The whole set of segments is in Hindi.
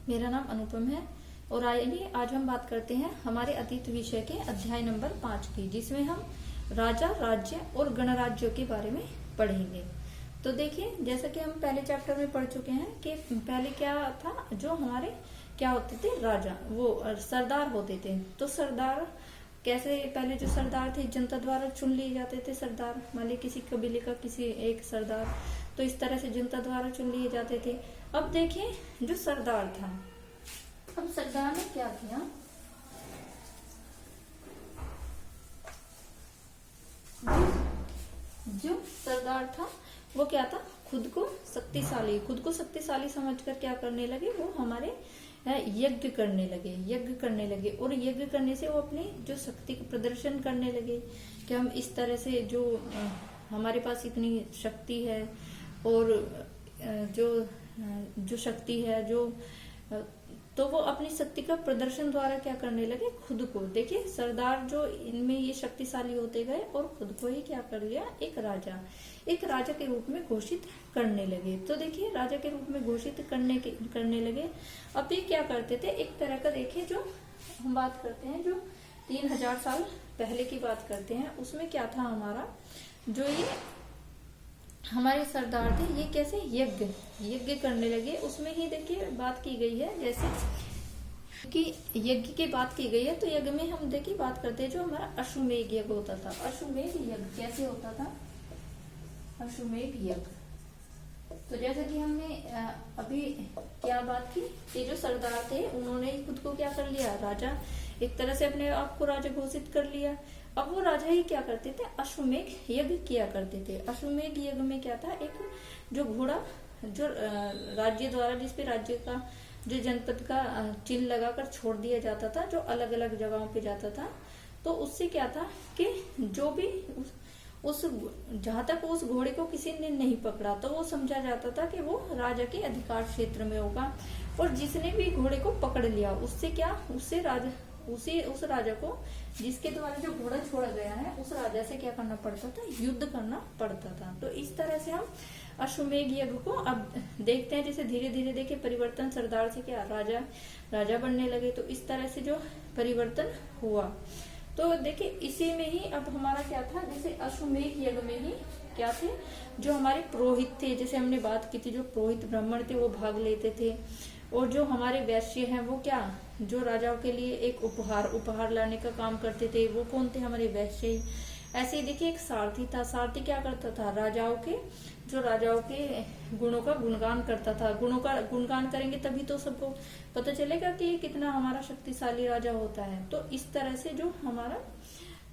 मेरा नाम अनुपम है और आइए आज हम बात करते हैं हमारे अतीत विषय के अध्याय नंबर 5 की, जिसमें हम राजा, राज्य और गणराज्यों के बारे में पढ़ेंगे। तो देखिए, जैसा कि हम पहले चैप्टर में पढ़ चुके हैं कि पहले क्या था, जो हमारे क्या होते थे, राजा, वो सरदार होते थे। तो सरदार कैसे, पहले जो सरदार थे जनता द्वारा चुन लिए जाते थे सरदार, मान लीजिए किसी कबीले का किसी एक सरदार, तो इस तरह से जनता द्वारा चुन लिए जाते थे। अब देखिए, जो सरदार था, अब सरदार ने क्या किया, जो सरदार था वो क्या था, खुद को शक्तिशाली समझकर क्या करने लगे, वो हमारे यज्ञ करने लगे और यज्ञ करने से वो अपनी जो शक्ति का प्रदर्शन करने लगे कि हम इस तरह से जो हमारे पास इतनी शक्ति है और जो शक्ति है जो, तो वो अपनी शक्ति का प्रदर्शन द्वारा क्या करने लगे, खुद को, देखिए सरदार जो इनमें ये शक्तिशाली होते गए और खुद को ही क्या कर लिया, एक राजा के रूप में घोषित करने लगे। तो देखिए, राजा के रूप में घोषित करने लगे। अब ये क्या करते थे, एक तरह का, देखिए जो हम बात करते हैं, जो 3000 साल पहले की बात करते हैं, उसमें क्या था हमारा, जो ये हमारे सरदार थे, ये कैसे यज्ञ करने लगे। उसमें ही देखिए बात की गई है, जैसे कि यज्ञ की बात की गई है, तो यज्ञ में हम देखिए बात करते हैं, जो हमारा अश्वमेध यज्ञ होता था। अश्वमेध यज्ञ कैसे होता था, अश्वमेध यज्ञ, तो जैसा कि हमने अभी क्या बात की कि जो सरदार थे उन्होंने खुद को क्या कर लिया, राजा, एक तरह से अपने आप को राजा घोषित कर लिया। अब वो राजा ही क्या करते थे, अश्वमेध यज्ञ किया करते थे। अश्वमेध यज्ञ में क्या था, एक जो घोड़ा, जो राज्य द्वारा, जिसपे राज्य का जो जनपद का चिन्ह लगाकर छोड़ दिया जाता था, जो अलग अलग जगहों पे जाता था, तो उससे क्या था कि जो भी उस जहां तक उस घोड़े को किसी ने नहीं पकड़ा, तो वो समझा जाता था कि वो राजा के अधिकार क्षेत्र में होगा। और जिसने भी घोड़े को पकड़ लिया, उससे क्या, उस राजा को, जिसके द्वारा जो घोड़ा छोड़ा गया है, उस राजा से क्या करना पड़ता था, युद्ध करना पड़ता था। तो इस तरह से हम अश्वमेध यज्ञ को अब देखते हैं, जैसे धीरे धीरे देखिए परिवर्तन, सरदार से क्या राजा बनने लगे, तो इस तरह से जो परिवर्तन हुआ। तो देखिए, इसी में ही अब हमारा क्या था, जैसे अश्वमेध यज्ञ में ही क्या थे, जो हमारे पुरोहित थे, जैसे हमने बात की थी, जो पुरोहित ब्राह्मण थे वो भाग लेते थे, और जो हमारे वैश्य हैं वो क्या, जो राजाओं के लिए एक उपहार लाने का काम करते थे, वो कौन थे, हमारे वैश्य ही। ऐसे ही देखिए, एक सारथी था, सारथी क्या करता था, राजाओं के गुणों का गुणगान करता था। गुणों का गुणगान करेंगे तभी तो सबको पता चलेगा कि कितना हमारा शक्तिशाली राजा होता है। तो इस तरह से जो हमारा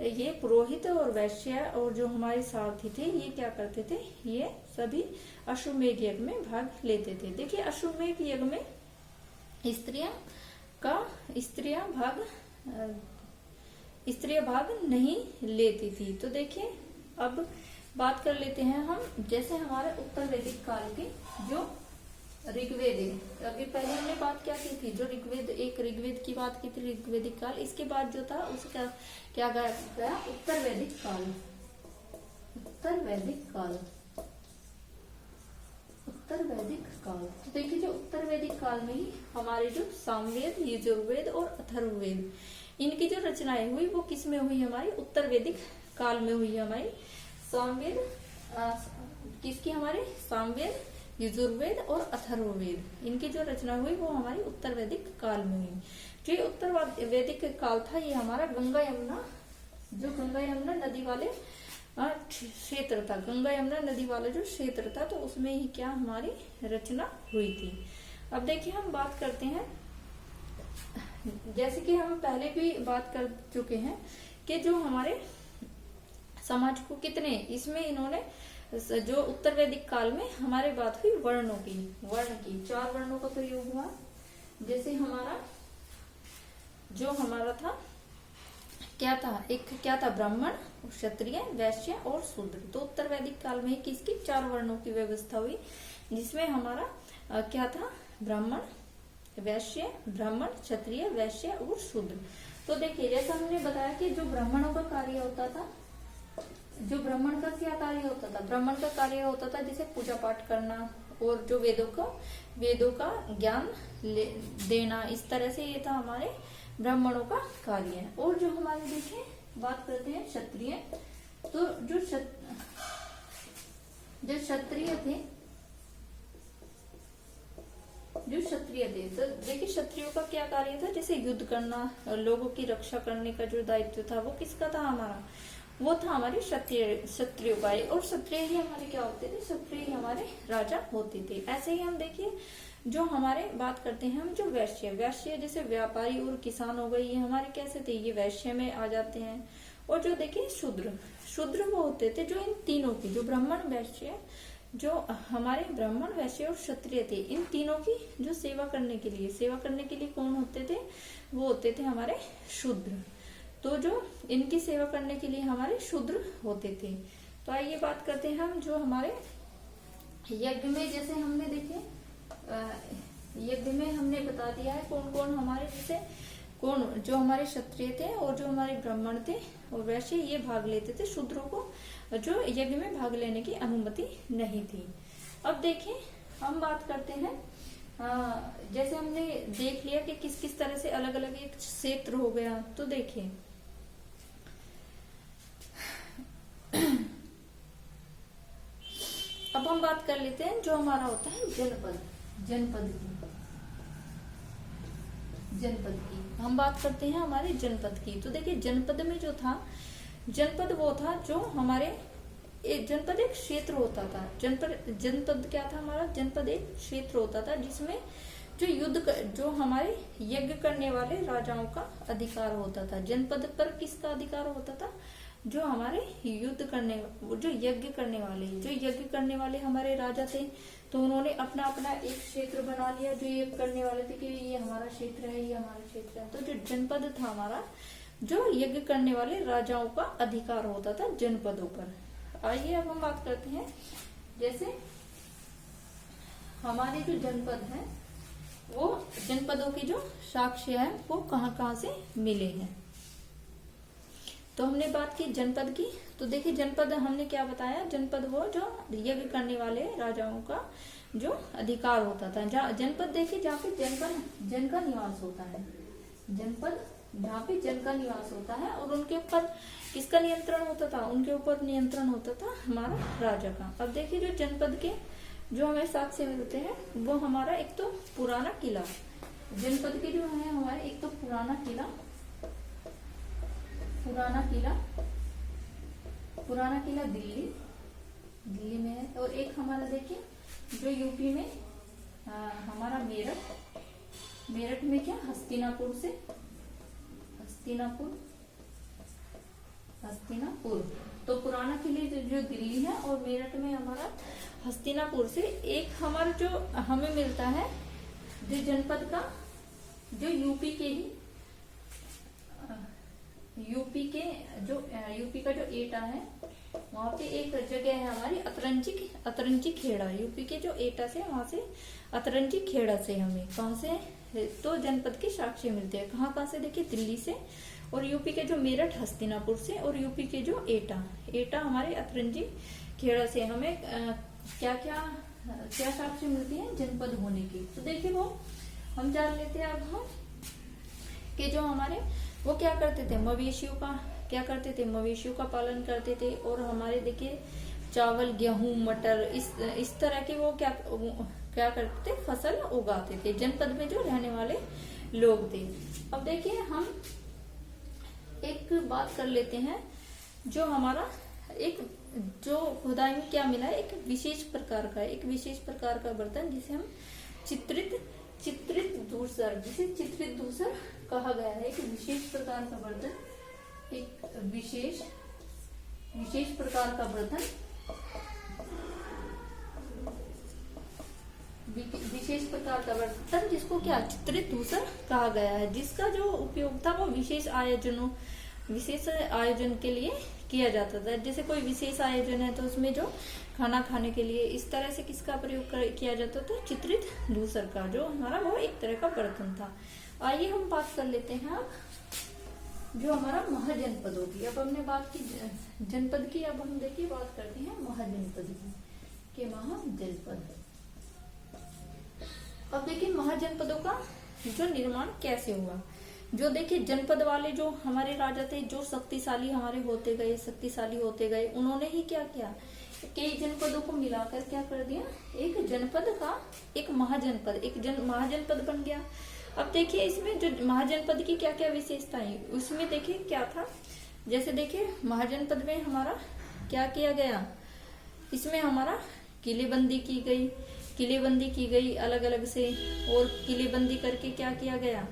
ये पुरोहित और वैश्य और जो हमारे सारथी थे, ये क्या करते थे, ये सभी अश्वमेध यज्ञ में भाग लेते थे। देखिए, अश्वमेध यज्ञ में स्त्रियां भाग नहीं लेती थी। तो देखिए, अब बात कर लेते हैं हम, जैसे हमारे उत्तर वैदिक काल की जो ऋग्वेद है, अभी पहले हमने बात क्या की थी, जो ऋग्वेद की बात की थी, ऋग्वेदिक काल। इसके बाद जो था उसका क्या गया, उत्तर वैदिक काल। तो देखिए, जो उत्तर वैदिक काल में ही हमारे जो सामवेद, यजुर्वेद और अथर्ववेद, इनकी जो रचनाएं हुई वो किस में हुई, हमारी उत्तर वैदिक काल में हुई। हमारी सामवेद किसकी, हमारे सामवेद, यजुर्वेद और अथर्ववेद, इनकी जो रचना हुई वो हमारी उत्तर वैदिक काल में हुई। जो ये उत्तर वैदिक काल था, ये हमारा गंगा यमुना नदी वाले क्षेत्र था, गंगा यमुना नदी वाला जो क्षेत्र था, तो उसमें ही क्या हमारी रचना हुई थी। अब देखिए, हम बात करते हैं, जैसे कि हम पहले भी बात कर चुके हैं कि जो हमारे समाज को कितने, इसमें इन्होंने जो उत्तर वैदिक काल में हमारे बात हुई वर्ण की 4 वर्णों का प्रयोग हुआ। जैसे हमारा था क्या था, ब्राह्मण, क्षत्रिय, वैश्य और शूद्र। तो उत्तर वैदिक काल में किसकी 4 वर्णों की व्यवस्था हुई, जिसमें हमारा क्या था, ब्राह्मण, क्षत्रिय, वैश्य और शूद्र। तो देखिए, जैसा हमने बताया कि जो ब्राह्मणों का कार्य होता था, जो ब्राह्मण का क्या कार्य होता था, ब्राह्मण का कार्य होता था जैसे पूजा पाठ करना और जो वेदों का ज्ञान देना, इस तरह से ये था हमारे ब्राह्मणों का कार्य। और जो हमारे देखिए बात करते हैं क्षत्रिय, तो जो क्षत्रिय थे, तो देखिए क्षत्रियों का क्या कार्य था, जैसे युद्ध करना, लोगों की रक्षा करने का जो दायित्व था वो किसका था, हमारा, वो था हमारे क्षत्रियों का। और क्षत्रिय ही हमारे क्या होते थे, क्षत्रिय ही हमारे राजा होते थे। ऐसे ही हम देखिए जो हमारे बात करते हैं हम जो वैश्य जैसे व्यापारी और किसान हो गए, ये हमारे कैसे थे, ये वैश्य में आ जाते हैं। और जो देखिए शूद्र वो होते थे जो इन तीनों की, जो ब्राह्मण वैश्य, जो हमारे ब्राह्मण वैश्य और क्षत्रिय थे, इन तीनों की जो सेवा करने के लिए कौन होते थे, वो होते थे हमारे शूद्र। तो जो इनकी सेवा करने के लिए हमारे शूद्र होते थे। तो आइए बात करते हैं हम जो हमारे यज्ञ में, जैसे हमने देखे यज्ञ में हमने बता दिया है कौन कौन हमारे, जैसे कौन जो हमारे क्षत्रिय थे और जो हमारे ब्राह्मण थे और वैश्य, ये भाग लेते थे, शूद्रों को जो यज्ञ में भाग लेने की अनुमति नहीं थी। अब देखें हम बात करते हैं, जैसे हमने देख लिया कि किस किस तरह से अलग अलग एक क्षेत्र हो गया। तो देखिए अब हम बात कर लेते हैं जो हमारा होता है जनपद की हम बात करते हैं हमारे जनपद की। तो देखिए जनपद में जो था, जनपद वो था जो हमारे जनपद एक क्षेत्र होता था। जनपद क्या था हमारा, जनपद एक क्षेत्र होता था जिसमें जो हमारे यज्ञ करने वाले राजाओं का अधिकार होता था। जनपद पर किसका अधिकार होता था, जो हमारे जो यज्ञ करने वाले हमारे राजा थे। तो उन्होंने अपना अपना एक क्षेत्र बना लिया, जो यज्ञ करने वाले थे कि ये हमारा क्षेत्र है, ये हमारा क्षेत्र है। तो जो जनपद था हमारा, जो यज्ञ करने वाले राजाओं का अधिकार होता था जनपदों पर। आइए अब हम बात करते हैं, जैसे हमारे जो जनपद है, वो जनपदों की जो साक्ष्य है वो कहाँ से मिले हैं। तो हमने बात की जनपद की। तो देखिए जनपद हमने क्या बताया, जनपद वो जो यज्ञ करने वाले राजाओं का जो अधिकार होता था। जनपद देखिए जहाँ पे जन का निवास होता है, जनपद जहाँ पे जन का निवास होता है, और उनके ऊपर किसका नियंत्रण होता था, उनके ऊपर नियंत्रण होता था हमारा राजा का। अब देखिए जो जनपद के जो हमें साक्ष्य मिलते हैं, वो हमारा एक तो पुराना किला, जनपद के जो है हमारे एक तो पुराना किला दिल्ली में है। और एक हमारा देखिए जो यूपी में हमारा मेरठ में क्या, हस्तिनापुर। तो पुराना किले जो दिल्ली है और मेरठ में हमारा हस्तिनापुर से। एक हमारा जो हमें मिलता है जो जनपद का, जो यूपी का जो एटा है, वहां पे एक जगह है हमारी अतरंजी खेड़ा। यूपी के जो एटा से, वहां से अतरंजी खेड़ा से हमें कहाँ से, तो जनपद के साक्ष्य मिलते हैं। कहाँ से देखिए, दिल्ली से। और यूपी के जो मेरठ हस्तिनापुर से, और यूपी के जो एटा हमारे अतरंजी खेड़ा से हमें क्या साक्ष्य मिलती है जनपद होने की। तो देखिए वो हम जान लेते हैं अब हम कि जो हमारे वो क्या करते थे, मवेशियों का पालन करते थे। और हमारे देखिए चावल, गेहूं, मटर, इस तरह के वो क्या करते थे, फसल उगाते थे जनपद में जो रहने वाले लोग थे। अब देखिए हम एक बात कर लेते हैं, जो हमारा जो खुदाई में क्या मिला है, एक विशेष प्रकार का बर्तन, जिसे हम चित्रित दूसर कहा गया है। एक विशेष प्रकार का बर्तन, जिसको क्या चित्रित दूसर कहा गया है, जिसका जो उपयोग था वो विशेष आयोजन के लिए किया जाता था। जैसे कोई विशेष आयोजन है तो उसमें जो खाना खाने के लिए इस तरह से किसका प्रयोग किया जाता था, चित्रित दूसर का, जो हमारा वो एक तरह का बर्तन था। आइए हम बात कर लेते हैं अब जो हमारा महाजनपदों की। अब हमने बात की जनपद की, अब हम देखिए बात करते हैं महाजनपद की, महाजनपद। महाजनपदों का जो निर्माण कैसे हुआ। जो देखिए जनपद वाले जो हमारे राजा थे, जो शक्तिशाली हमारे होते गए, शक्तिशाली होते गए, उन्होंने ही क्या किया, कई जनपदों को मिलाकर क्या कर दिया, एक जनपद का एक महाजनपद, महाजनपद बन गया। अब देखिए इसमें जो महाजनपद की क्या क्या विशेषताएं, उसमें देखिए क्या था, जैसे देखिए महाजनपद में हमारा क्या किया गया, इसमें हमारा किलेबंदी की गई अलग अलग से, और किलेबंदी करके क्या किया गया,